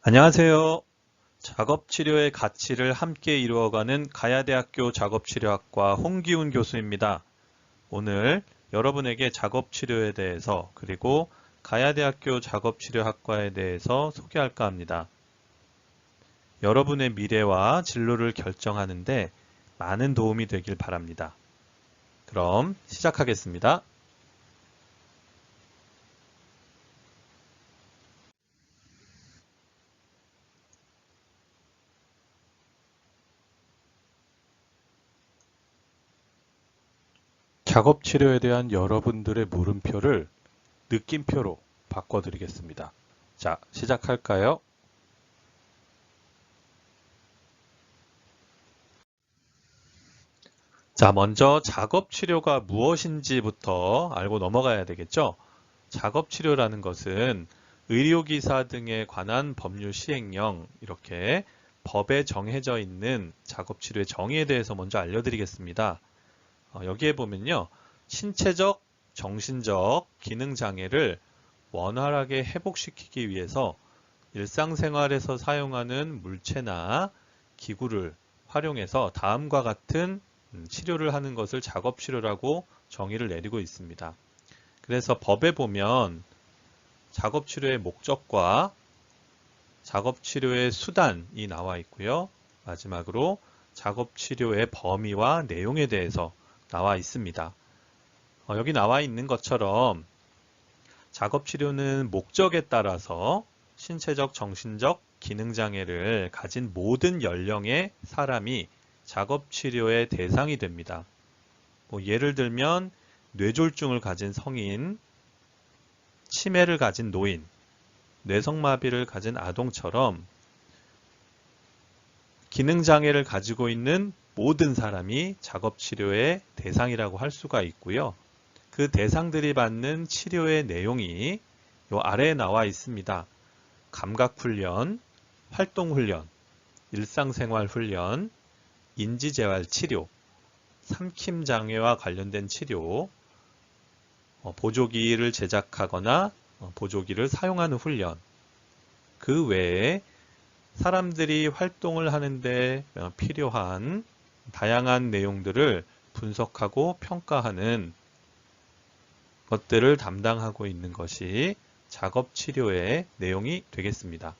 안녕하세요. 작업치료의 가치를 함께 이루어가는 가야대학교 작업치료학과 홍기훈 교수입니다. 오늘 여러분에게 작업치료에 대해서 그리고 가야대학교 작업치료학과에 대해서 소개할까 합니다. 여러분의 미래와 진로를 결정하는데 많은 도움이 되길 바랍니다. 그럼 시작하겠습니다. 작업치료에 대한 여러분들의 물음표를 느낌표로 바꿔드리겠습니다. 자, 시작할까요? 자, 먼저 작업치료가 무엇인지부터 알고 넘어가야 되겠죠? 작업치료라는 것은 의료기사 등에 관한 법률 시행령, 이렇게 법에 정해져 있는 작업치료의 정의에 대해서 먼저 알려드리겠습니다. 여기에 보면요. 신체적, 정신적 기능장애를 원활하게 회복시키기 위해서 일상생활에서 사용하는 물체나 기구를 활용해서 다음과 같은 치료를 하는 것을 작업치료라고 정의를 내리고 있습니다. 그래서 법에 보면 작업치료의 목적과 작업치료의 수단이 나와 있고요. 마지막으로 작업치료의 범위와 내용에 대해서 나와 있습니다. 여기 나와 있는 것처럼 작업치료는 목적에 따라서 신체적, 정신적 기능장애를 가진 모든 연령의 사람이 작업치료의 대상이 됩니다. 예를 들면 뇌졸중을 가진 성인, 치매를 가진 노인, 뇌성마비를 가진 아동처럼 기능장애를 가지고 있는 모든 사람이 작업치료의 대상이라고 할 수가 있고요. 그 대상들이 받는 치료의 내용이 요 아래에 나와 있습니다. 감각훈련, 활동훈련, 일상생활훈련, 인지재활치료, 삼킴장애와 관련된 치료, 보조기를 제작하거나 보조기를 사용하는 훈련, 그 외에 사람들이 활동을 하는데 필요한 다양한 내용들을 분석하고 평가하는 것들을 담당하고 있는 것이 작업치료의 내용이 되겠습니다.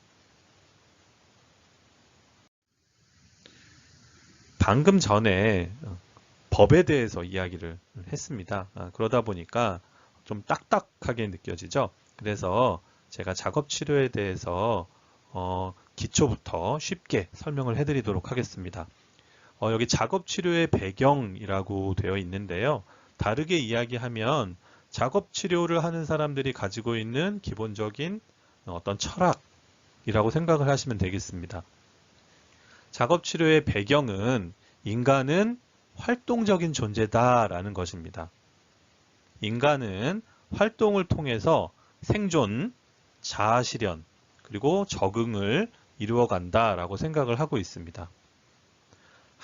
방금 전에 법에 대해서 이야기를 했습니다. 그러다 보니까 좀 딱딱하게 느껴지죠? 그래서 제가 작업치료에 대해서 기초부터 쉽게 설명을 해드리도록 하겠습니다. 여기 작업치료의 배경이라고 되어 있는데요. 다르게 이야기하면 작업치료를 하는 사람들이 가지고 있는 기본적인 어떤 철학이라고 생각을 하시면 되겠습니다. 작업치료의 배경은 인간은 활동적인 존재다라는 것입니다. 인간은 활동을 통해서 생존, 자아실현, 그리고 적응을 이루어간다라고 생각을 하고 있습니다.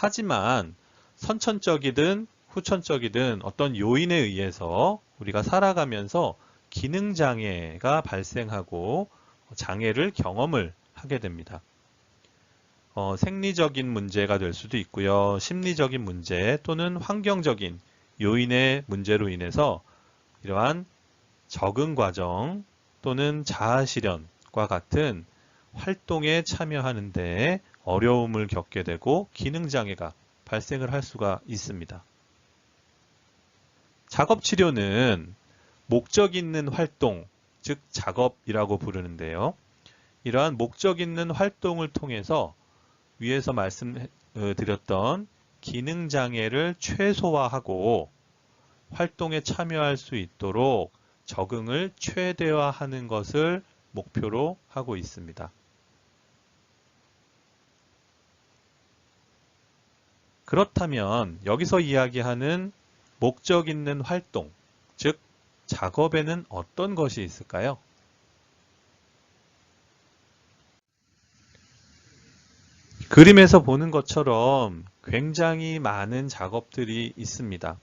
하지만 선천적이든 후천적이든 어떤 요인에 의해서 우리가 살아가면서 기능장애가 발생하고 장애를 경험을 하게 됩니다. 생리적인 문제가 될 수도 있고요. 심리적인 문제 또는 환경적인 요인의 문제로 인해서 이러한 적응 과정 또는 자아실현과 같은 활동에 참여하는 데 어려움을 겪게 되고 기능장애가 발생을 할 수가 있습니다. 작업치료는 목적 있는 활동, 즉 작업이라고 부르는데요. 이러한 목적 있는 활동을 통해서 위에서 말씀드렸던 기능장애를 최소화하고 활동에 참여할 수 있도록 적응을 최대화하는 것을 목표로 하고 있습니다. 그렇다면 여기서 이야기하는 목적 있는 활동, 즉 작업에는 어떤 것이 있을까요? 그림에서 보는 것처럼 굉장히 많은 작업들이 있습니다.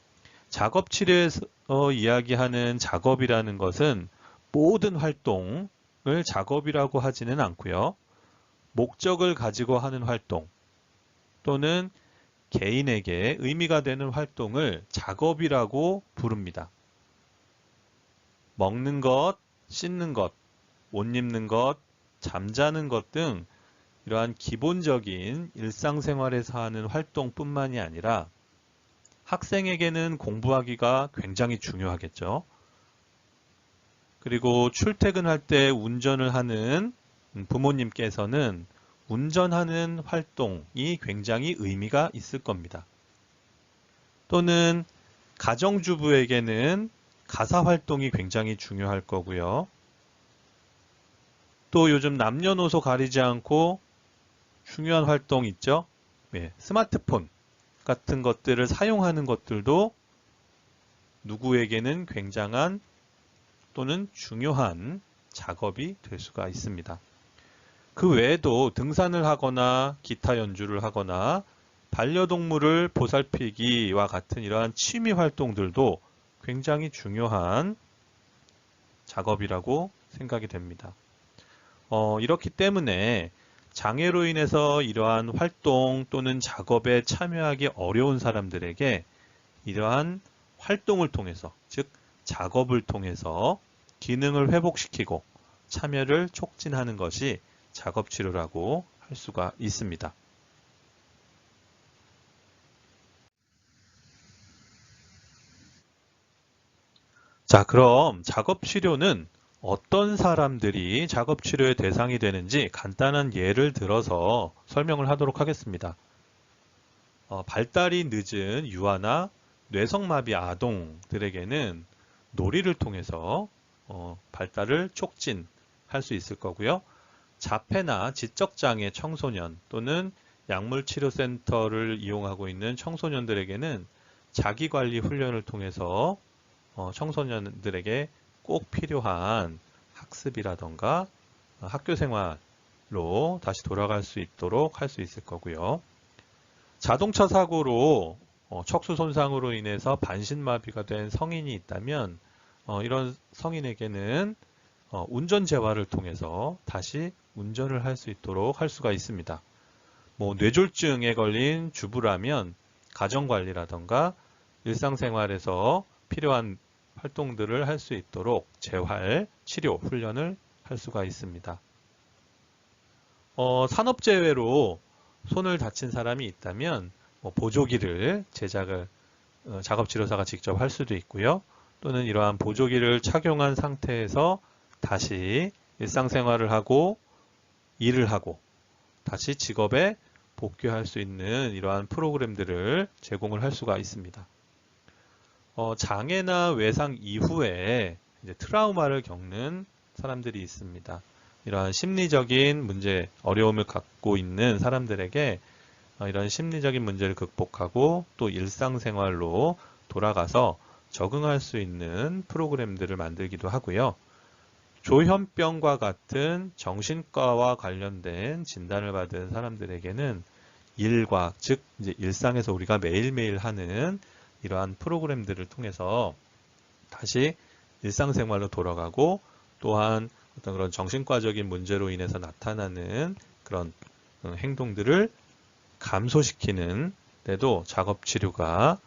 작업 치료에서 이야기하는 작업이라는 것은 모든 활동을 작업이라고 하지는 않고요. 목적을 가지고 하는 활동 또는 개인에게 의미가 되는 활동을 작업이라고 부릅니다. 먹는 것, 씻는 것, 옷 입는 것, 잠자는 것 등 이러한 기본적인 일상생활에서 하는 활동뿐만이 아니라 학생에게는 공부하기가 굉장히 중요하겠죠. 그리고 출퇴근할 때 운전을 하는 부모님께서는 운전하는 활동이 굉장히 의미가 있을 겁니다. 또는 가정주부에게는 가사 활동이 굉장히 중요할 거고요. 또 요즘 남녀노소 가리지 않고 중요한 활동 있죠? 네, 스마트폰 같은 것들을 사용하는 것들도 누구에게는 굉장한 또는 중요한 작업이 될 수가 있습니다. 그 외에도 등산을 하거나 기타 연주를 하거나 반려동물을 보살피기와 같은 이러한 취미 활동들도 굉장히 중요한 작업이라고 생각이 됩니다. 이렇기 때문에 장애로 인해서 이러한 활동 또는 작업에 참여하기 어려운 사람들에게 이러한 활동을 통해서, 즉 작업을 통해서 기능을 회복시키고 참여를 촉진하는 것이 작업치료라고 할 수가 있습니다. 자, 그럼 작업치료는 어떤 사람들이 작업치료의 대상이 되는지 간단한 예를 들어서 설명을 하도록 하겠습니다. 발달이 늦은 유아나 뇌성마비 아동들에게는 놀이를 통해서 발달을 촉진할 수 있을 거고요. 자폐나 지적장애 청소년 또는 약물치료센터를 이용하고 있는 청소년들에게는 자기관리 훈련을 통해서 청소년들에게 꼭 필요한 학습이라던가 학교 생활로 다시 돌아갈 수 있도록 할 수 있을 거고요. 자동차 사고로 척수 손상으로 인해서 반신마비가 된 성인이 있다면 이런 성인에게는 운전 재활을 통해서 다시 운전을 할 수 있도록 할 수가 있습니다. 뇌졸중에 걸린 주부라면 가정관리라던가 일상생활에서 필요한 활동들을 할 수 있도록 재활, 치료, 훈련을 할 수가 있습니다. 산업재해로 손을 다친 사람이 있다면 보조기를 제작을 작업치료사가 직접 할 수도 있고요. 또는 이러한 보조기를 착용한 상태에서 다시 일상생활을 하고 일을 하고 다시 직업에 복귀할 수 있는 이러한 프로그램들을 제공을 할 수가 있습니다. 장애나 외상 이후에 이제 트라우마를 겪는 사람들이 있습니다. 이러한 심리적인 문제, 어려움을 갖고 있는 사람들에게 이런 심리적인 문제를 극복하고 또 일상생활로 돌아가서 적응할 수 있는 프로그램들을 만들기도 하고요. 조현병과 같은 정신과와 관련된 진단을 받은 사람들에게는 일과, 즉 이제 일상에서 우리가 매일매일 하는 이러한 프로그램들을 통해서 다시 일상생활로 돌아가고 또한 어떤 그런 정신과적인 문제로 인해서 나타나는 그런 행동들을 감소시키는 데도 작업치료가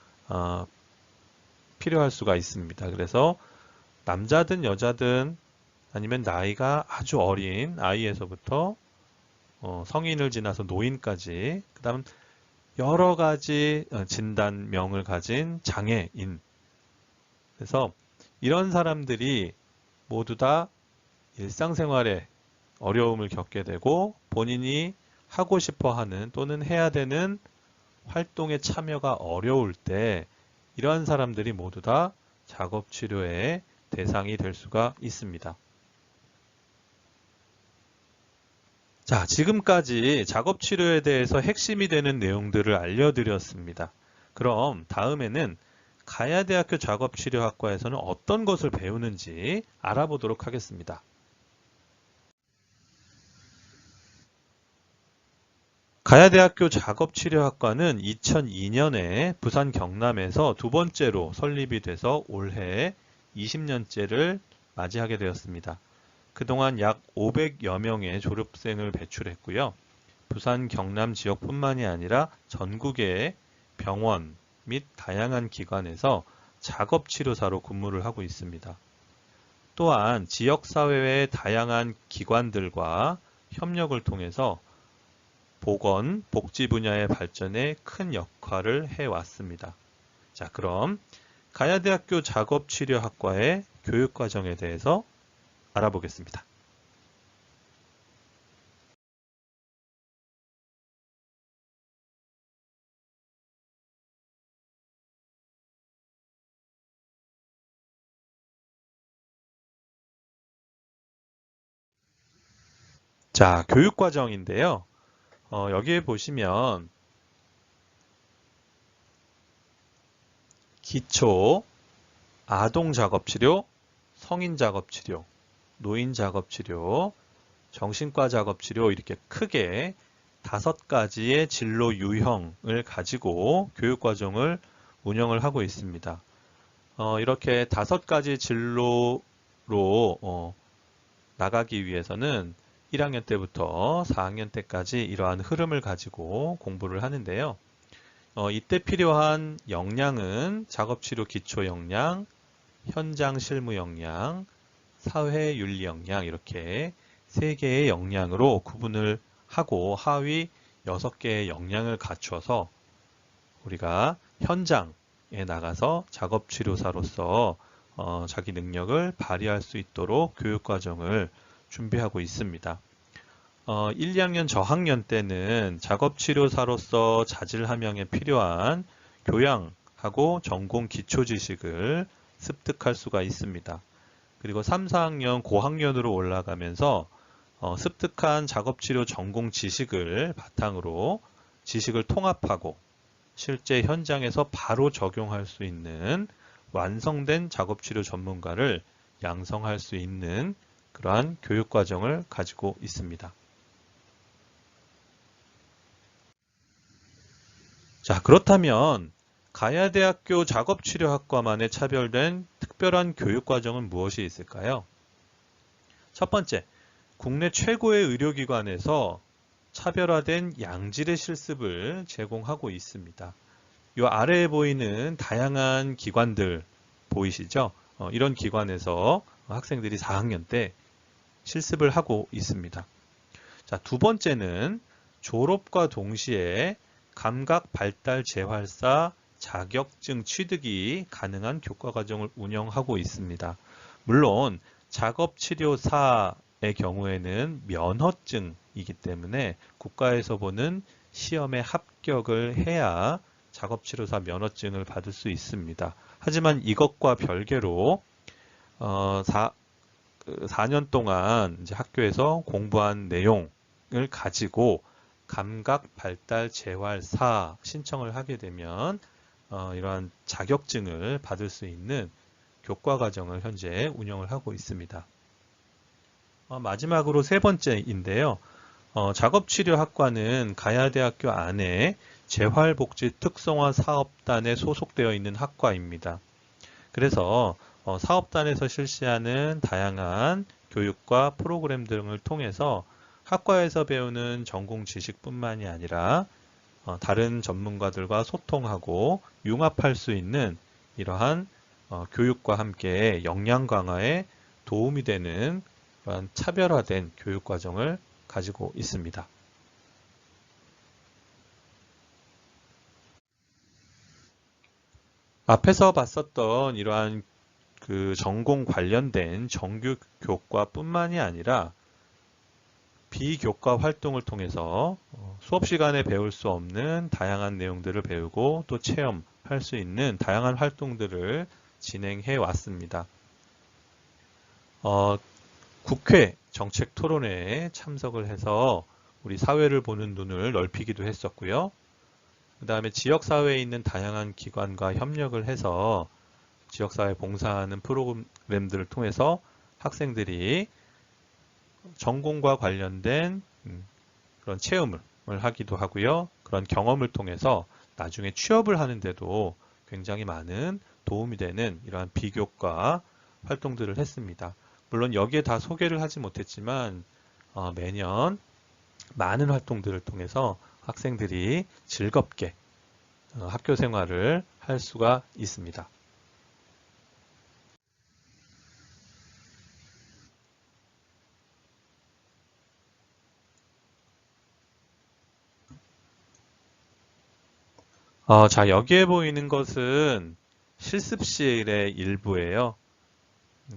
필요할 수가 있습니다. 그래서 남자든 여자든 아니면 나이가 아주 어린 아이에서부터 성인을 지나서 노인까지 그 다음 여러 가지 진단명을 가진 장애인. 그래서 이런 사람들이 모두 다 일상생활에 어려움을 겪게 되고 본인이 하고 싶어 하는 또는 해야 되는 활동에 참여가 어려울 때 이러한 사람들이 모두 다 작업치료의 대상이 될 수가 있습니다. 자, 지금까지 작업치료에 대해서 핵심이 되는 내용들을 알려드렸습니다. 그럼 다음에는 가야대학교 작업치료학과에서는 어떤 것을 배우는지 알아보도록 하겠습니다. 가야대학교 작업치료학과는 2002년에 부산 경남에서 두 번째로 설립이 돼서 올해 20년째를 맞이하게 되었습니다. 그동안 약 500여 명의 졸업생을 배출했고요. 부산 경남 지역뿐만이 아니라 전국의 병원 및 다양한 기관에서 작업치료사로 근무를 하고 있습니다. 또한 지역사회의 다양한 기관들과 협력을 통해서 보건, 복지 분야의 발전에 큰 역할을 해왔습니다. 자, 그럼 가야대학교 작업치료학과의 교육과정에 대해서 알아보겠습니다. 자, 교육과정인데요. 여기에 보시면 기초, 아동 작업치료, 성인 작업치료, 노인 작업치료, 정신과 작업치료 이렇게 크게 5가지의 진로 유형을 가지고 교육과정을 운영을 하고 있습니다. 이렇게 5가지 진로로 나가기 위해서는 1학년 때부터 4학년 때까지 이러한 흐름을 가지고 공부를 하는데요. 이때 필요한 역량은 작업치료 기초 역량, 현장 실무 역량, 사회윤리 역량 이렇게 3개의 역량으로 구분을 하고 하위 6개의 역량을 갖춰서 우리가 현장에 나가서 작업치료사로서 자기 능력을 발휘할 수 있도록 교육과정을 준비하고 있습니다. 1, 2학년 저학년 때는 작업치료사로서 자질함양에 필요한 교양하고 전공 기초 지식을 습득할 수가 있습니다. 그리고 3, 4학년 고학년으로 올라가면서 습득한 작업치료 전공 지식을 바탕으로 지식을 통합하고 실제 현장에서 바로 적용할 수 있는 완성된 작업치료 전문가를 양성할 수 있는 그러한 교육과정을 가지고 있습니다. 자, 그렇다면 가야대학교 작업치료학과만의 차별된 특별한 교육과정은 무엇이 있을까요? 첫 번째, 국내 최고의 의료기관에서 차별화된 양질의 실습을 제공하고 있습니다. 이 아래에 보이는 다양한 기관들 보이시죠? 이런 기관에서 학생들이 4학년 때 실습을 하고 있습니다. 자, 두 번째는 졸업과 동시에 감각 발달 재활사 자격증 취득이 가능한 교과과정을 운영하고 있습니다. 물론 작업치료사의 경우에는 면허증이기 때문에 국가에서 보는 시험에 합격을 해야 작업치료사 면허증을 받을 수 있습니다. 하지만 이것과 별개로 4년 동안 이제 학교에서 공부한 내용을 가지고 감각 발달 재활사 신청을 하게 되면 이러한 자격증을 받을 수 있는 교과과정을 현재 운영을 하고 있습니다. 마지막으로 세 번째인데요. 작업치료학과는 가야대학교 안에 재활복지 특성화 사업단에 소속되어 있는 학과입니다. 그래서 사업단에서 실시하는 다양한 교육과 프로그램 등을 통해서 학과에서 배우는 전공 지식뿐만이 아니라 다른 전문가들과 소통하고 융합할 수 있는 이러한 교육과 함께 역량 강화에 도움이 되는 그런 차별화된 교육과정을 가지고 있습니다. 앞에서 봤었던 이러한 그 전공 관련된 정규 교과뿐만이 아니라 비교과 활동을 통해서 수업 시간에 배울 수 없는 다양한 내용들을 배우고 또 체험할 수 있는 다양한 활동들을 진행해 왔습니다. 국회 정책 토론회에 참석을 해서 우리 사회를 보는 눈을 넓히기도 했었고요. 그 다음에 지역사회에 있는 다양한 기관과 협력을 해서 지역사회 봉사하는 프로그램들을 통해서 학생들이 전공과 관련된 그런 체험을 하기도 하고요. 그런 경험을 통해서 나중에 취업을 하는데도 굉장히 많은 도움이 되는 이러한 비교과 활동들을 했습니다. 물론 여기에 다 소개를 하지 못했지만 매년 많은 활동들을 통해서 학생들이 즐겁게 학교 생활을 할 수가 있습니다. 자, 여기에 보이는 것은 실습실의 일부예요.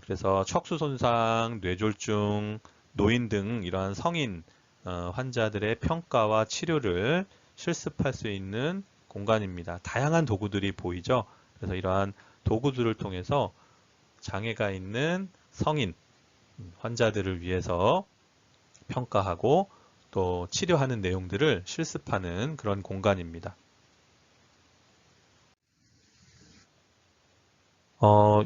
그래서 척수 손상, 뇌졸중, 노인 등 이러한 성인 환자들의 평가와 치료를 실습할 수 있는 공간입니다. 다양한 도구들이 보이죠? 그래서 이러한 도구들을 통해서 장애가 있는 성인 환자들을 위해서 평가하고 또 치료하는 내용들을 실습하는 그런 공간입니다.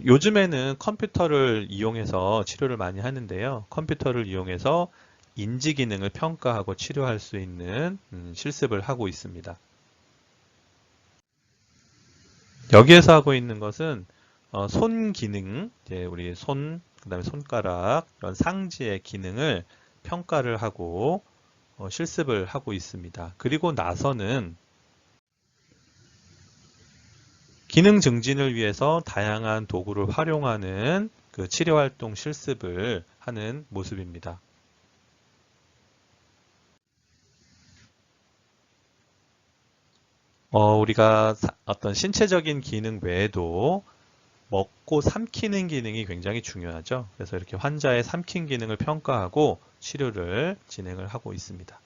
요즘에는 컴퓨터를 이용해서 치료를 많이 하는데요. 컴퓨터를 이용해서 인지 기능을 평가하고 치료할 수 있는 실습을 하고 있습니다. 여기에서 하고 있는 것은 손 기능, 이제 우리 손, 그다음에 손가락, 이런 상지의 기능을 평가를 하고 실습을 하고 있습니다. 그리고 나서는 기능 증진을 위해서 다양한 도구를 활용하는 그 치료 활동 실습을 하는 모습입니다. 우리가 어떤 신체적인 기능 외에도 먹고 삼키는 기능이 굉장히 중요하죠. 그래서 이렇게 환자의 삼킨 기능을 평가하고 치료를 진행을 하고 있습니다.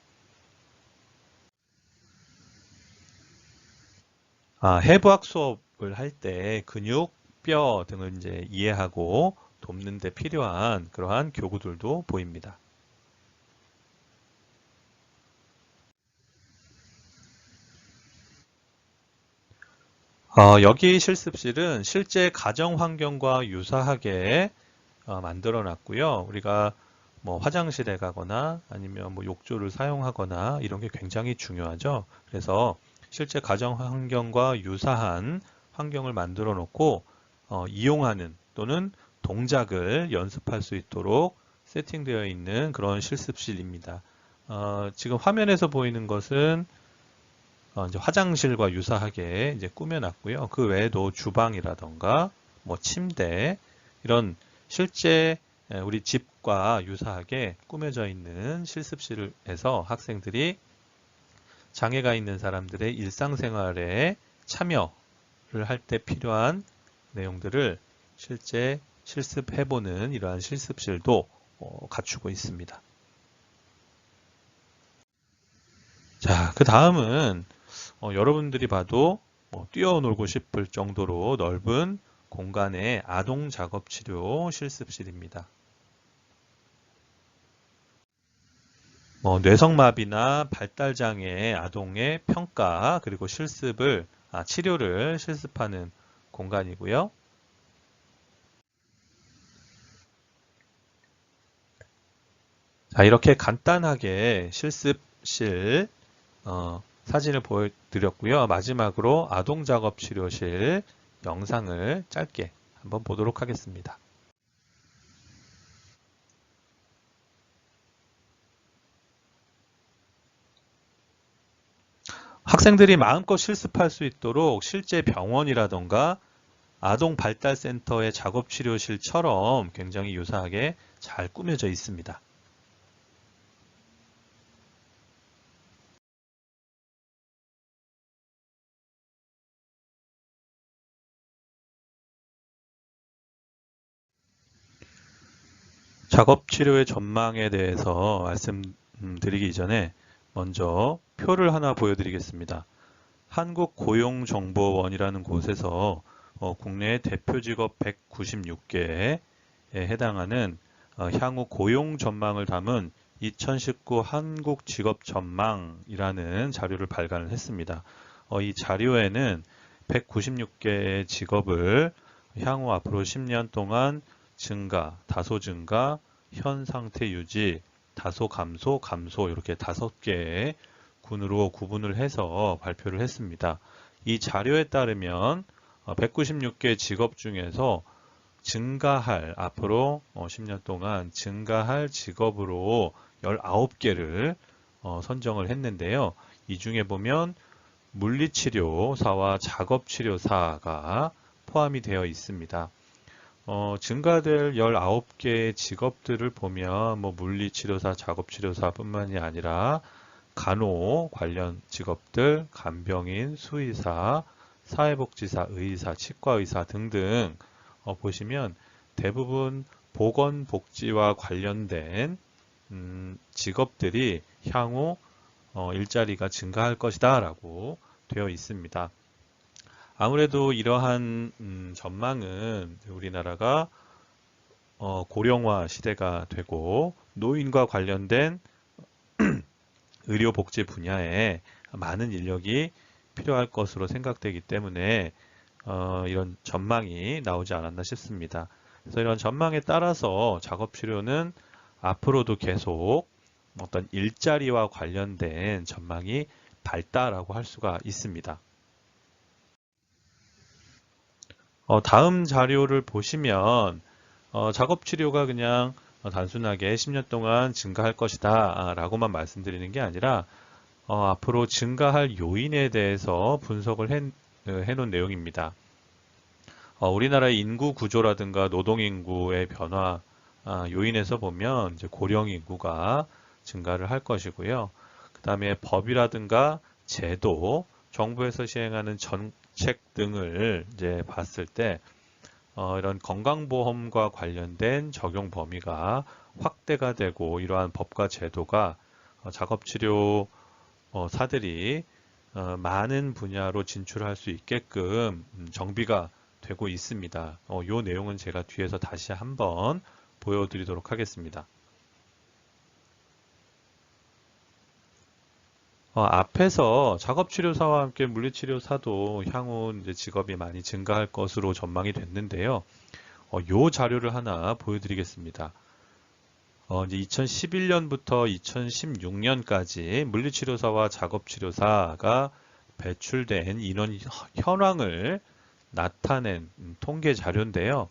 해부학 수업을 할 때 근육, 뼈 등을 이제 이해하고 돕는 데 필요한 그러한 교구들도 보입니다. 여기 실습실은 실제 가정 환경과 유사하게 만들어 놨고요. 우리가 뭐 화장실에 가거나 아니면 뭐 욕조를 사용하거나 이런 게 굉장히 중요하죠. 그래서 실제 가정 환경과 유사한 환경을 만들어 놓고 이용하는 또는 동작을 연습할 수 있도록 세팅되어 있는 그런 실습실입니다. 지금 화면에서 보이는 것은 이제 화장실과 유사하게 이제 꾸며놨고요. 그 외에도 주방이라던가 뭐 침대 이런 실제 우리 집과 유사하게 꾸며져 있는 실습실에서 학생들이 장애가 있는 사람들의 일상생활에 참여를 할 때 필요한 내용들을 실제 실습해보는 이러한 실습실도 갖추고 있습니다. 자, 그 다음은 여러분들이 봐도 뛰어놀고 싶을 정도로 넓은 공간의 아동 작업 치료 실습실입니다. 뇌성마비나 발달장애 아동의 평가 그리고 치료를 실습하는 공간이고요. 자, 이렇게 간단하게 실습실 사진을 보여드렸고요. 마지막으로 아동작업치료실 영상을 짧게 한번 보도록 하겠습니다. 학생들이 마음껏 실습할 수 있도록 실제 병원이라던가 아동발달센터의 작업치료실처럼 굉장히 유사하게 잘 꾸며져 있습니다. 작업치료의 전망에 대해서 말씀드리기 전에 먼저 표를 하나 보여드리겠습니다. 한국고용정보원이라는 곳에서 국내 대표 직업 196개에 해당하는 향후 고용 전망을 담은 2019 한국 직업 전망이라는 자료를 발간을 했습니다. 이 자료에는 196개의 직업을 향후 앞으로 10년 동안 증가, 다소 증가, 현 상태 유지, 다소 감소, 감소 이렇게 5개의 군으로 구분을 해서 발표를 했습니다. 이 자료에 따르면 196개 직업 중에서 앞으로 10년 동안 증가할 직업으로 19개를 선정을 했는데요. 이 중에 보면 물리치료사와 작업치료사가 포함이 되어 있습니다. 증가될 19개의 직업들을 보면 뭐 물리치료사, 작업치료사뿐만이 아니라 간호 관련 직업들, 간병인, 수의사, 사회복지사, 의사, 치과의사 등등 보시면 대부분 보건복지와 관련된 직업들이 향후 일자리가 증가할 것이다 라고 되어 있습니다. 아무래도 이러한 전망은 우리나라가 고령화 시대가 되고 노인과 관련된 의료복지 분야에 많은 인력이 필요할 것으로 생각되기 때문에 이런 전망이 나오지 않았나 싶습니다. 그래서 이런 전망에 따라서 작업치료는 앞으로도 계속 어떤 일자리와 관련된 전망이 밝다라고 할 수가 있습니다. 다음 자료를 보시면 작업치료가 그냥 단순하게 10년 동안 증가할 것이다 라고만 말씀드리는 게 아니라 앞으로 증가할 요인에 대해서 분석을 해놓은 내용입니다. 우리나라의 인구 구조라든가 노동인구의 변화 요인에서 보면 이제 고령 인구가 증가를 할 것이고요. 그 다음에 법이라든가 제도, 정부에서 시행하는 정책 등을 이제 봤을 때 이런 건강보험과 관련된 적용 범위가 확대가 되고 이러한 법과 제도가 작업치료 사들이 많은 분야로 진출할 수 있게끔 정비가 되고 있습니다. 이 내용은 제가 뒤에서 다시 한번 보여드리도록 하겠습니다. 앞에서 작업치료사와 함께 물리치료사도 향후 이제 직업이 많이 증가할 것으로 전망이 됐는데요. 이 자료를 하나 보여드리겠습니다. 이제 2011년부터 2016년까지 물리치료사와 작업치료사가 배출된 인원 현황을 나타낸 통계 자료인데요.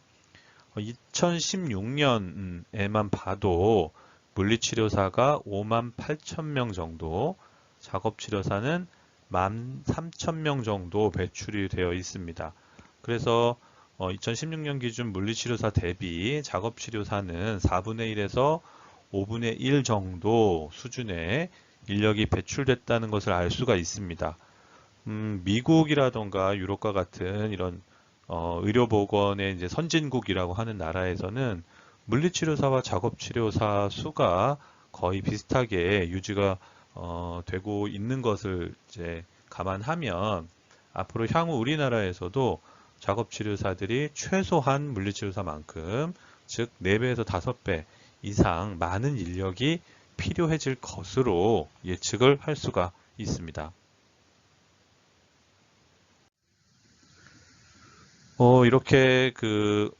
2016년에만 봐도 물리치료사가 5만 8천 명 정도, 작업치료사는 1만 3천 명 정도 배출이 되어 있습니다. 그래서 2016년 기준 물리치료사 대비 작업치료사는 4분의 1에서 5분의 1 정도 수준의 인력이 배출됐다는 것을 알 수가 있습니다. 미국이라던가 유럽과 같은 이런 의료보건의 이제 선진국이라고 하는 나라에서는 물리치료사와 작업치료사 수가 거의 비슷하게 유지가 되고 있는 것을 이제 감안하면 앞으로 향후 우리나라에서도 작업치료사들이 최소한 물리치료사만큼 즉 4배에서 5배 이상 많은 인력이 필요해질 것으로 예측을 할 수가 있습니다. 이렇게 그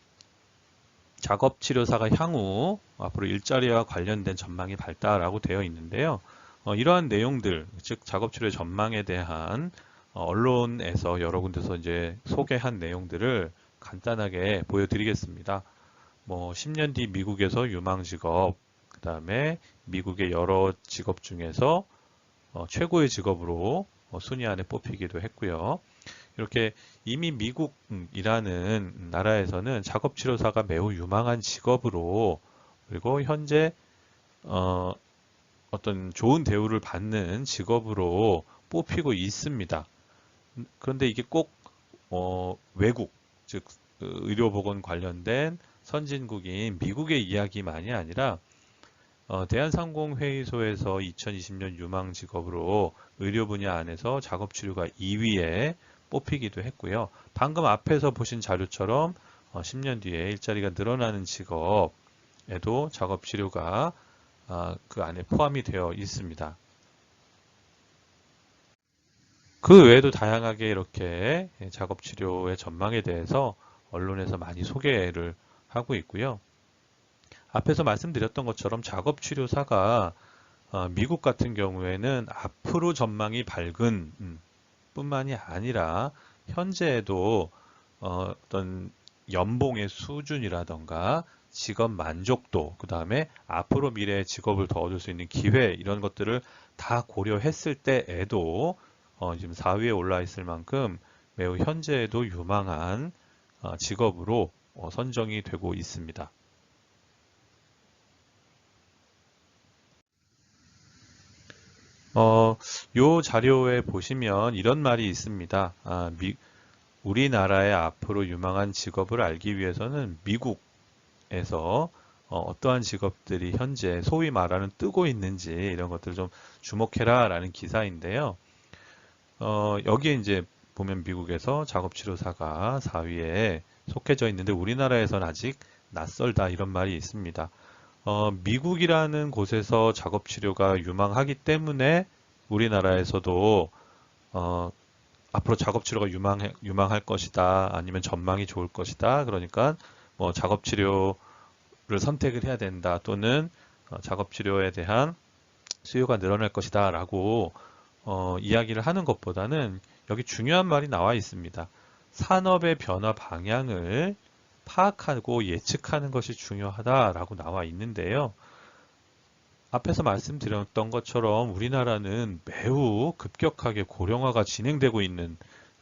작업치료사가 향후 앞으로 일자리와 관련된 전망이 밝다라고 되어 있는데요. 이러한 내용들, 즉 작업치료의 전망에 대한 언론에서 여러 군데서 이제 소개한 내용들을 간단하게 보여드리겠습니다. 뭐 10년 뒤 미국에서 유망 직업, 그 다음에 미국의 여러 직업 중에서 최고의 직업으로 순위 안에 뽑히기도 했고요. 이렇게 이미 미국이라는 나라에서는 작업치료사가 매우 유망한 직업으로 그리고 현재 어떤 좋은 대우를 받는 직업으로 뽑히고 있습니다. 그런데 이게 꼭 외국, 즉 의료보건 관련된 선진국인 미국의 이야기만이 아니라 대한상공회의소에서 2020년 유망 직업으로 의료 분야 안에서 작업치료가 2위에 뽑히기도 했고요. 방금 앞에서 보신 자료처럼 10년 뒤에 일자리가 늘어나는 직업에도 작업치료가 그 안에 포함이 되어 있습니다. 그 외에도 다양하게 이렇게 작업치료의 전망에 대해서 언론에서 많이 소개를 하고 있고요. 앞에서 말씀드렸던 것처럼 작업치료사가 미국 같은 경우에는 앞으로 전망이 밝은 뿐만이 아니라 현재에도 어떤 연봉의 수준이라던가 직업 만족도, 그 다음에 앞으로 미래의 직업을 더 얻을 수 있는 기회, 이런 것들을 다 고려했을 때에도 지금 4위에 올라 있을 만큼 매우 현재에도 유망한 직업으로 선정이 되고 있습니다. 요 자료에 보시면 이런 말이 있습니다. 우리나라의 앞으로 유망한 직업을 알기 위해서는 미국에서 어떠한 직업들이 현재 소위 말하는 뜨고 있는지 이런 것들을 좀 주목해라 라는 기사인데요. 여기에 이제 보면 미국에서 작업치료사가 4위에 속해져 있는데 우리나라에서는 아직 낯설다 이런 말이 있습니다. 미국이라는 곳에서 작업치료가 유망하기 때문에 우리나라에서도 앞으로 작업치료가 유망할 것이다. 아니면 전망이 좋을 것이다. 그러니까 뭐 작업치료를 선택을 해야 된다. 또는 작업치료에 대한 수요가 늘어날 것이다. 라고 이야기를 하는 것보다는 여기 중요한 말이 나와 있습니다. 산업의 변화 방향을 파악하고 예측하는 것이 중요하다라고 나와 있는데요. 앞에서 말씀드렸던 것처럼 우리나라는 매우 급격하게 고령화가 진행되고 있는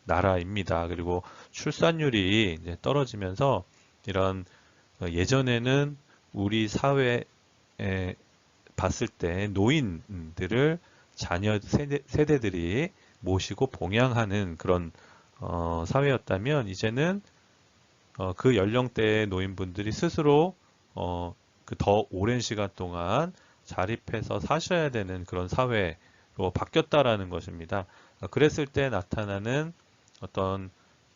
나라입니다. 그리고 출산율이 이제 떨어지면서 이런 예전에는 우리 사회에 봤을 때 노인들을 자녀 세대들이 모시고 봉양하는 그런 사회였다면 이제는 그 연령대의 노인분들이 스스로 그 더 오랜 시간 동안 자립해서 사셔야 되는 그런 사회로 바뀌었다라는 것입니다. 그랬을 때 나타나는 어떤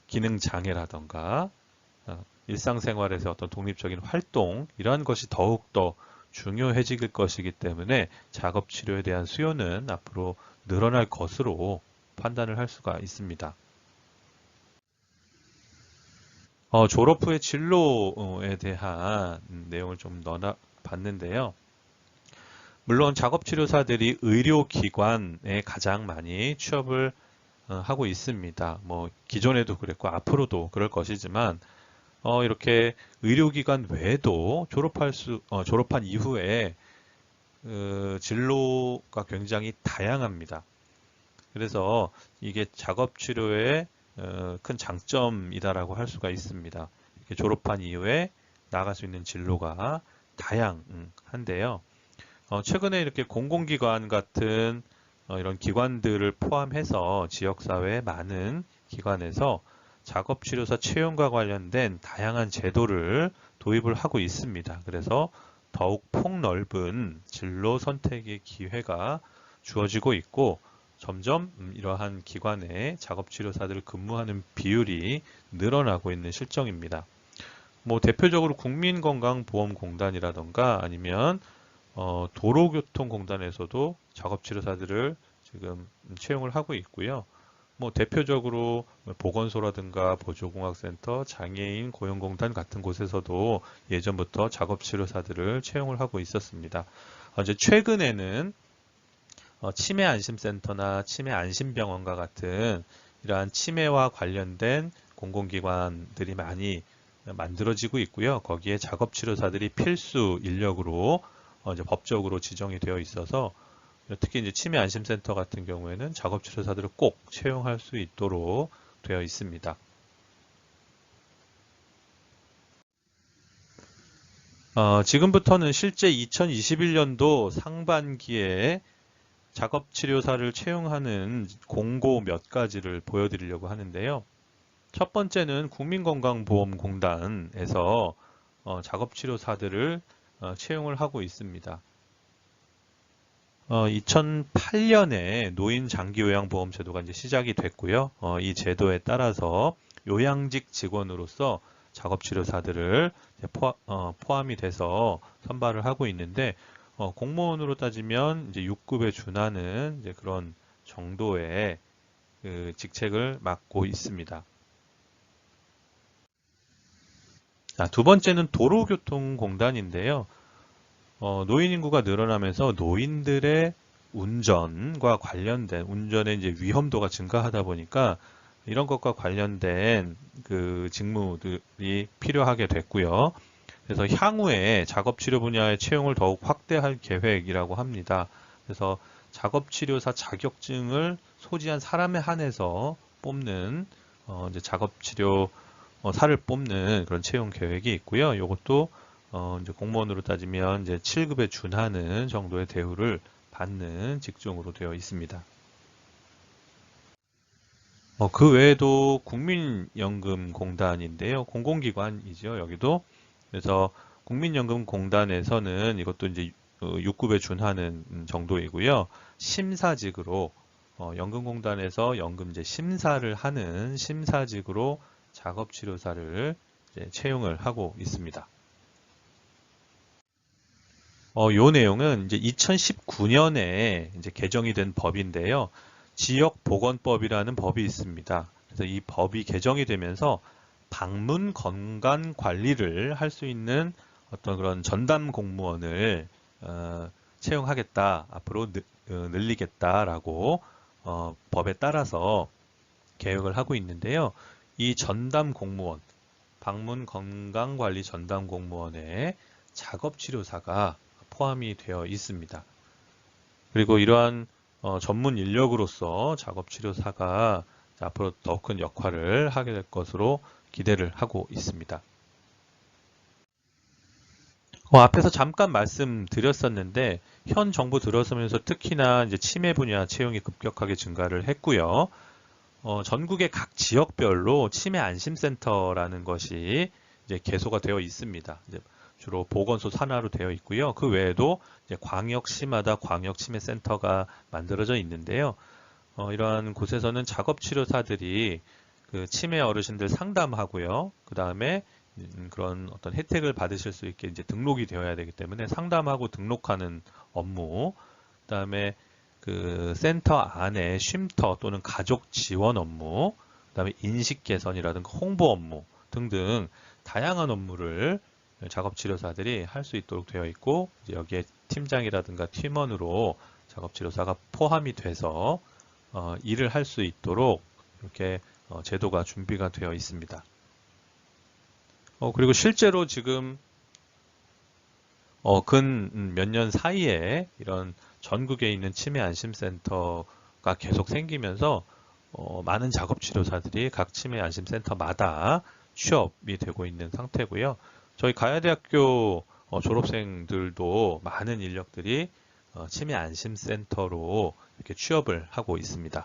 기능 장애라던가 일상생활에서 어떤 독립적인 활동 이러한 것이 더욱더 중요해질 것이기 때문에 작업치료에 대한 수요는 앞으로 늘어날 것으로 판단을 할 수가 있습니다. 졸업 후의 진로에 대한 내용을 좀 넣어 봤는데요. 물론 작업치료사들이 의료기관에 가장 많이 취업을 하고 있습니다. 뭐 기존에도 그랬고 앞으로도 그럴 것이지만 이렇게 의료기관 외에도 졸업한 이후에 진로가 굉장히 다양합니다. 그래서 이게 작업치료의 큰 장점이다라고 할 수가 있습니다. 이렇게 졸업한 이후에 나아갈 수 있는 진로가 다양한데요. 최근에 이렇게 공공기관 같은 이런 기관들을 포함해서 지역사회의 많은 기관에서 작업치료사 채용과 관련된 다양한 제도를 도입을 하고 있습니다. 그래서 더욱 폭넓은 진로 선택의 기회가 주어지고 있고 점점 이러한 기관에 작업치료사들을 근무하는 비율이 늘어나고 있는 실정입니다. 뭐 대표적으로 국민건강보험공단이라던가 아니면 도로교통공단에서도 작업치료사들을 지금 채용을 하고 있고요. 뭐 대표적으로 보건소라든가 보조공학센터, 장애인 고용공단 같은 곳에서도 예전부터 작업치료사들을 채용을 하고 있었습니다. 이제 최근에는 치매안심센터나 치매안심병원과 같은 이러한 치매와 관련된 공공기관들이 많이 만들어지고 있고요. 거기에 작업치료사들이 필수 인력으로 이제 법적으로 지정이 되어 있어서 특히 이제 치매안심센터 같은 경우에는 작업치료사들을 꼭 채용할 수 있도록 되어 있습니다. 지금부터는 실제 2021년도 상반기에 작업치료사를 채용하는 공고 몇 가지를 보여드리려고 하는데요. 첫 번째는 국민건강보험공단에서 작업치료사들을 채용을 하고 있습니다. 2008년에 노인 장기요양보험 제도가 이제 시작이 됐고요. 이 제도에 따라서 요양직 직원으로서 작업치료사들을 포함이 돼서 선발을 하고 있는데 공무원으로 따지면 이제 6급에 준하는 이제 그런 정도의 그 직책을 맡고 있습니다. 자, 두 번째는 도로교통공단인데요. 노인 인구가 늘어나면서 노인들의 운전과 관련된 운전의 이제 위험도가 증가하다 보니까 이런 것과 관련된 그 직무들이 필요하게 됐고요. 그래서 향후에 작업치료 분야의 채용을 더욱 확대할 계획이라고 합니다. 그래서 작업치료사 자격증을 소지한 사람에 한해서 뽑는 이제 작업치료사를 뽑는 그런 채용 계획이 있고요. 이것도 이제 공무원으로 따지면 이제 7급에 준하는 정도의 대우를 받는 직종으로 되어 있습니다. 그 외에도 국민연금공단인데요. 공공기관이죠, 여기도. 그래서 국민연금공단에서는 이것도 이제 6급에 준하는 정도이고요. 심사직으로 연금공단에서 연금제 심사를 하는 심사직으로 작업치료사를 이제 채용을 하고 있습니다. 요 내용은 이제 2019년에 이제 개정이 된 법인데요. 지역보건법이라는 법이 있습니다. 그래서 이 법이 개정이 되면서 방문 건강 관리를 할 수 있는 어떤 그런 전담 공무원을 채용하겠다, 앞으로 늘리겠다라고 법에 따라서 계획을 하고 있는데요. 이 전담 공무원, 방문 건강 관리 전담 공무원에 작업치료사가 포함이 되어 있습니다. 그리고 이러한 전문 인력으로서 작업치료사가 앞으로 더 큰 역할을 하게 될 것으로 기대를 하고 있습니다. 앞에서 잠깐 말씀드렸었는데 현 정부 들어서면서 특히나 이제 치매 분야 채용이 급격하게 증가를 했고요. 전국의 각 지역별로 치매 안심센터라는 것이 이제 개소가 되어 있습니다. 이제 주로 보건소 산하로 되어 있고요. 그 외에도 이제 광역시마다 광역치매센터가 만들어져 있는데요. 이러한 곳에서는 작업치료사들이 그 치매 어르신들 상담하고요. 그 다음에 그런 어떤 혜택을 받으실 수 있게 이제 등록이 되어야 되기 때문에 상담하고 등록하는 업무, 그 다음에 그 센터 안에 쉼터 또는 가족 지원 업무, 그다음에 인식 개선이라든가 홍보 업무 등등 다양한 업무를 작업치료사들이 할 수 있도록 되어 있고 여기에 팀장이라든가 팀원으로 작업치료사가 포함이 돼서 일을 할 수 있도록 이렇게 제도가 준비가 되어 있습니다. 그리고 실제로 지금 근 몇 년 사이에 이런 전국에 있는 치매 안심센터가 계속 생기면서 많은 작업치료사들이 각 치매 안심센터마다 취업이 되고 있는 상태고요. 저희 가야대학교 졸업생들도 많은 인력들이 치매 안심센터로 이렇게 취업을 하고 있습니다.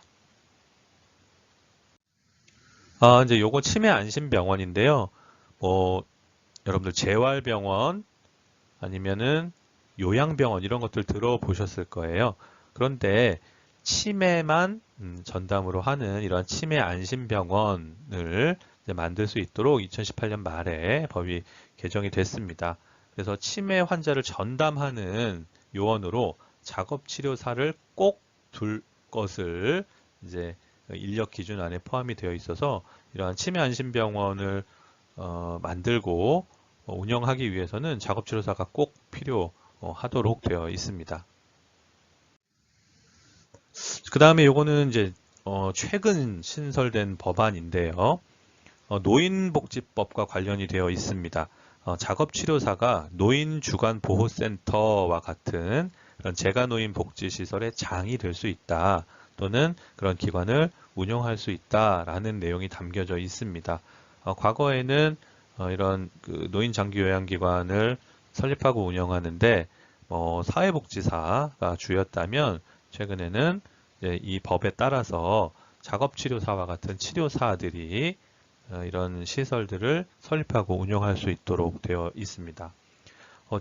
이제 요거 치매 안심병원인데요. 여러분들 재활병원 아니면은 요양병원 이런 것들 들어보셨을 거예요. 그런데 치매만 전담으로 하는 이런 치매 안심병원을 만들 수 있도록 2018년 말에 법이 개정이 됐습니다. 그래서 치매 환자를 전담하는 요원으로 작업치료사를 꼭 둘 것을 이제 인력 기준 안에 포함이 되어 있어서 이러한 치매 안심병원을 만들고 운영하기 위해서는 작업치료사가 꼭 필요하도록 되어 있습니다. 그 다음에 요거는 이제 최근 신설된 법안인데요. 노인복지법과 관련이 되어 있습니다. 작업치료사가 노인주간보호센터와 같은 그런 재가노인 복지시설의 장이 될 수 있다. 또는 그런 기관을 운영할 수 있다라는 내용이 담겨져 있습니다. 과거에는 이런 그 노인장기요양기관을 설립하고 운영하는데 사회복지사가 주였다면 최근에는 이제 이 법에 따라서 작업치료사와 같은 치료사들이 이런 시설들을 설립하고 운영할 수 있도록 되어 있습니다.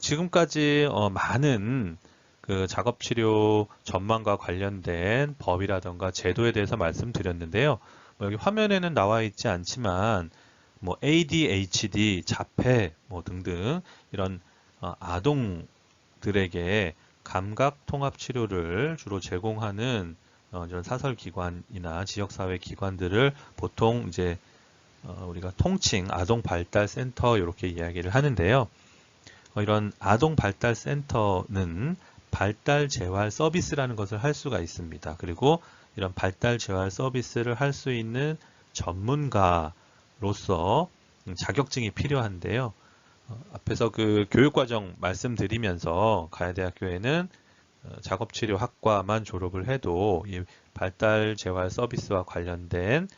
지금까지 많은 그 작업치료 전망과 관련된 법이라던가 제도에 대해서 말씀드렸는데요. 여기 화면에는 나와 있지 않지만 ADHD, 자폐 등등 이런 아동들에게 감각 통합 치료를 주로 제공하는 이런 사설 기관이나 지역사회 기관들을 보통 이제 우리가 통칭 아동 발달 센터 이렇게 이야기를 하는데요. 이런 아동 발달 센터는 발달 재활 서비스라는 것을 할 수가 있습니다. 그리고 이런 발달 재활 서비스를 할 수 있는 전문가로서 자격증이 필요한데요. 앞에서 그 교육과정 말씀드리면서 가야대학교에는 작업치료학과만 졸업을 해도 이 발달 재활 서비스와 관련된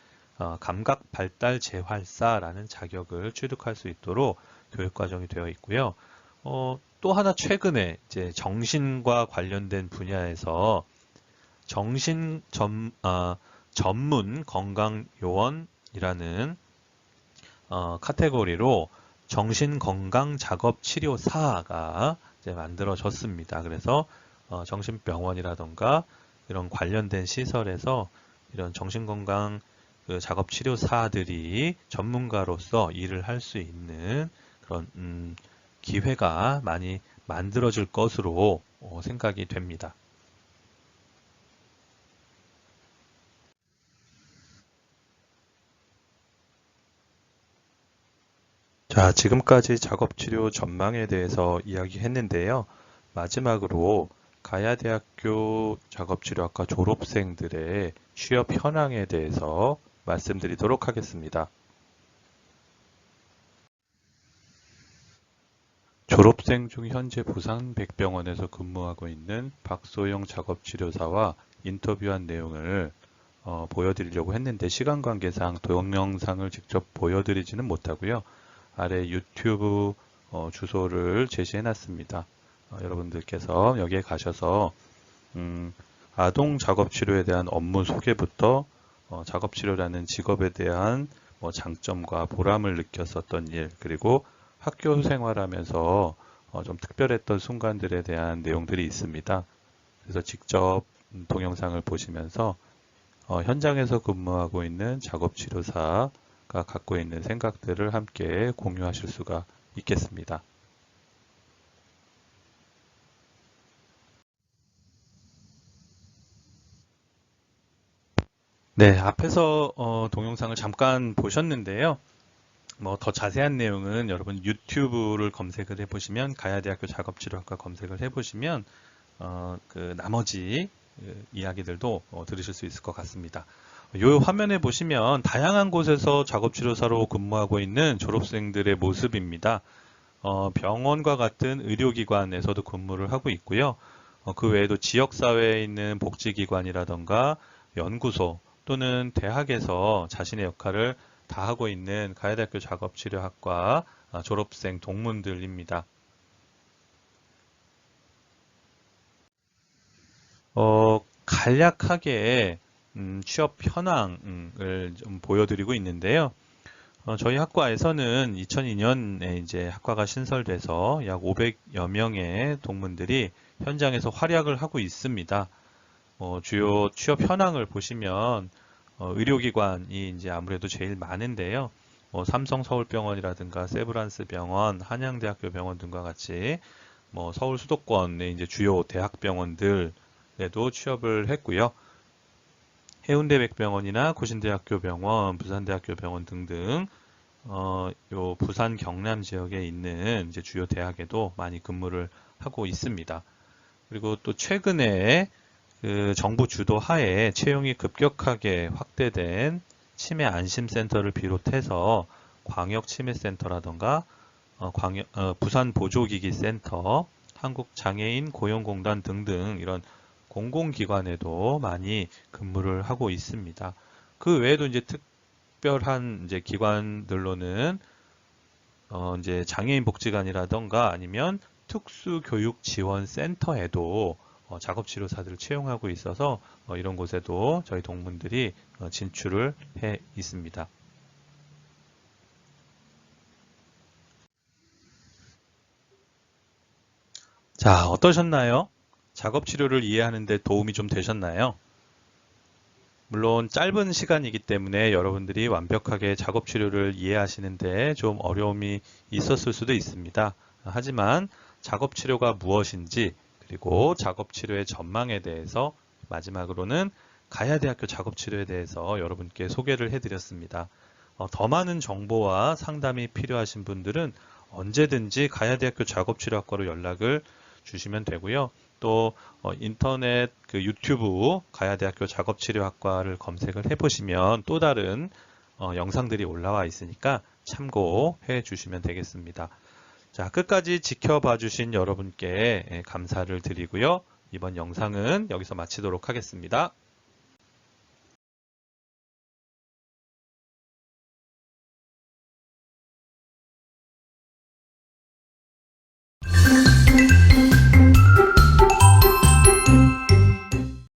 감각 발달 재활사라는 자격을 취득할 수 있도록 교육과정이 되어 있고요. 또 하나 최근에 이제 정신과 관련된 분야에서 전문 건강요원이라는 카테고리로 정신건강작업치료사가 이제 만들어졌습니다. 그래서 정신병원이라던가 이런 관련된 시설에서 이런 정신건강 그 작업치료사들이 전문가로서 일을 할 수 있는 그런 기회가 많이 만들어질 것으로 생각이 됩니다. 자, 지금까지 작업치료 전망에 대해서 이야기했는데요. 마지막으로 가야대학교 작업치료학과 졸업생들의 취업 현황에 대해서 말씀드리도록 하겠습니다. 졸업생 중 현재 부산 백병원에서 근무하고 있는 박소영 작업치료사와 인터뷰한 내용을 보여드리려고 했는데 시간 관계상 동영상을 직접 보여드리지는 못하고요. 아래 유튜브 주소를 제시해 놨습니다. 여러분들께서 여기에 가셔서 아동 작업치료에 대한 업무 소개부터 작업치료라는 직업에 대한 장점과 보람을 느꼈었던 일, 그리고 학교 생활하면서 좀 특별했던 순간들에 대한 내용들이 있습니다. 그래서 직접 동영상을 보시면서 현장에서 근무하고 있는 작업치료사가 갖고 있는 생각들을 함께 공유하실 수가 있겠습니다. 네, 앞에서 동영상을 잠깐 보셨는데요. 뭐 더 자세한 내용은 여러분 유튜브를 검색을 해보시면 가야대학교 작업치료학과 검색을 해보시면 그 나머지 이야기들도 들으실 수 있을 것 같습니다. 이 화면에 보시면 다양한 곳에서 작업치료사로 근무하고 있는 졸업생들의 모습입니다. 병원과 같은 의료기관에서도 근무를 하고 있고요. 그 외에도 지역사회에 있는 복지기관이라던가 연구소 또는 대학에서 자신의 역할을 다하고 있는 가야대학교 작업치료학과 졸업생 동문들입니다. 간략하게 취업 현황을 좀 보여드리고 있는데요. 저희 학과에서는 2002년에 이제 학과가 신설돼서 약 500여 명의 동문들이 현장에서 활약을 하고 있습니다. 주요 취업 현황을 보시면 의료기관이 이제 아무래도 제일 많은데요. 삼성서울병원이라든가 세브란스병원, 한양대학교 병원 등과 같이 서울 수도권의 이제 주요 대학병원들에도 취업을 했고요. 해운대백병원이나 고신대학교 병원, 부산대학교 병원 등등 요 부산 경남 지역에 있는 이제 주요 대학에도 많이 근무를 하고 있습니다. 그리고 또 최근에 그 정부 주도 하에 채용이 급격하게 확대된 치매 안심센터를 비롯해서 광역치매센터라던가 부산 보조기기센터, 한국장애인 고용공단 등등 이런 공공기관에도 많이 근무를 하고 있습니다. 그 외에도 이제 특별한 이제 기관들로는 이제 장애인 복지관이라던가 아니면 특수교육지원센터에도 작업치료사들을 채용하고 있어서 이런 곳에도 저희 동문들이 진출을 해 있습니다. 자, 어떠셨나요? 작업치료를 이해하는 데 도움이 좀 되셨나요? 물론 짧은 시간이기 때문에 여러분들이 완벽하게 작업치료를 이해하시는데 좀 어려움이 있었을 수도 있습니다. 하지만 작업치료가 무엇인지 그리고 작업치료의 전망에 대해서 마지막으로는 가야대학교 작업치료에 대해서 여러분께 소개를 해드렸습니다. 더 많은 정보와 상담이 필요하신 분들은 언제든지 가야대학교 작업치료학과로 연락을 주시면 되고요. 또 인터넷 그 유튜브 가야대학교 작업치료학과를 검색을 해보시면 또 다른 영상들이 올라와 있으니까 참고해 주시면 되겠습니다. 자, 끝까지 지켜봐 주신 여러분께 감사를 드리고요. 이번 영상은 여기서 마치도록 하겠습니다.